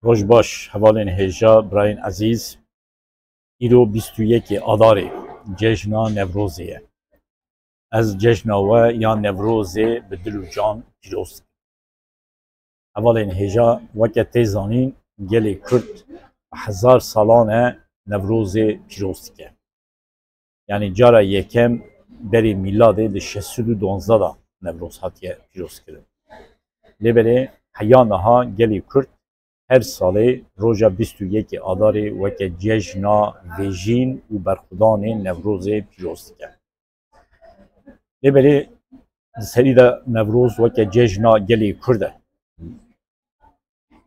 روش باش هوالین هجا براین عزیز ایرو 21 آداره جشنا نوروزیه از جشنا و یا نوروزه به دل و جان پیروز هوالین هجا وقت تیزانین گلی کرد 1000 سالانه نوروزه پیروز که یعنی جارا یکم بری میلاده ده 612 دا نوروز هاتیه پیروز کرد لبره حیانها گلی کرد her salı roja 21 adarê weke cejna vêjîn û berxudanê Newrozê pîroz dike. Lêberê di serî de Newroz weke cejna gelê Kurd e.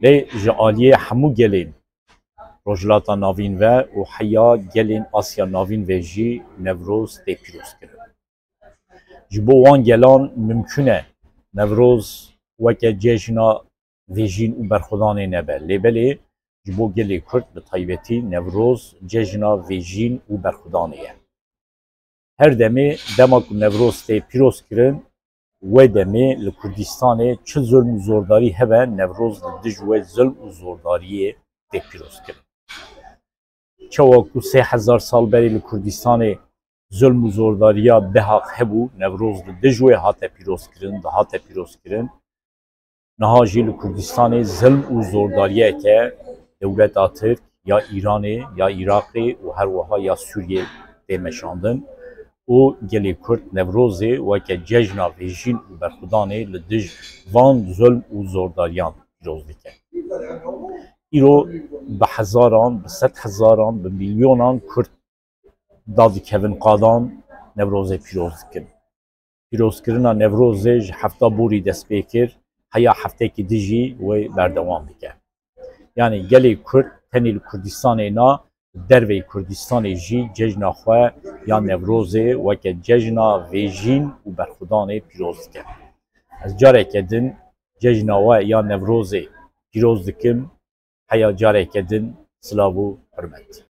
Lê ji aliyê hemû gelên rojhilata navîn ve û heya gelên Asya navîn ve jî Newroz tê pîroz kirin. Ji bo wan gelan mümkün e Newroz weke cejna vêjîn û berxudanê nebe. Lêbelê ji bo gelê Kurd bi taybetî Newroz cejna vêjîn û berxudanê ye. Her demê dema ku Newroz tê pîroz kirin, wê demê li Kurdistanê çi zulm û zordarî hebe Newroz li dij wê zulm û zordariyê tê pîroz kirin. Çawa ku 3000 sal berî li Kurdistanê zulm û zordariya behaq hebû, Newroz li dij wê hate pîroz kirin, dihate pîroz kirin. Niha jî li Kurdistanê zilm û zordariyeke dewleta Tirk ya Îranê ya Iraqê û her wiha ya Sûriyê tê meşandin û gelê Kurd Newrozê weke cejna vêjîn û berxudanê li dij van zulm û zordariyan pîroz dike. Îro bi hezaran, bi sed hezaran, bi milyonan Kurd dadikevin qadan Newrozê pîroz dikin. Pîrozkirina Newrozê ji hefta borî dest pê kir, heya heftekî dijî wê berdewam dike. Yani gelê Kurd tenê li Kurdistanê na dervey Kurdistanê jî cejna xwe ya Newrozê weke cejna vêjîn û berxudanê pîroz dike. Ez careke din cejna we ya Newrozê pîroz dikim, heya careke din silav û hurmet.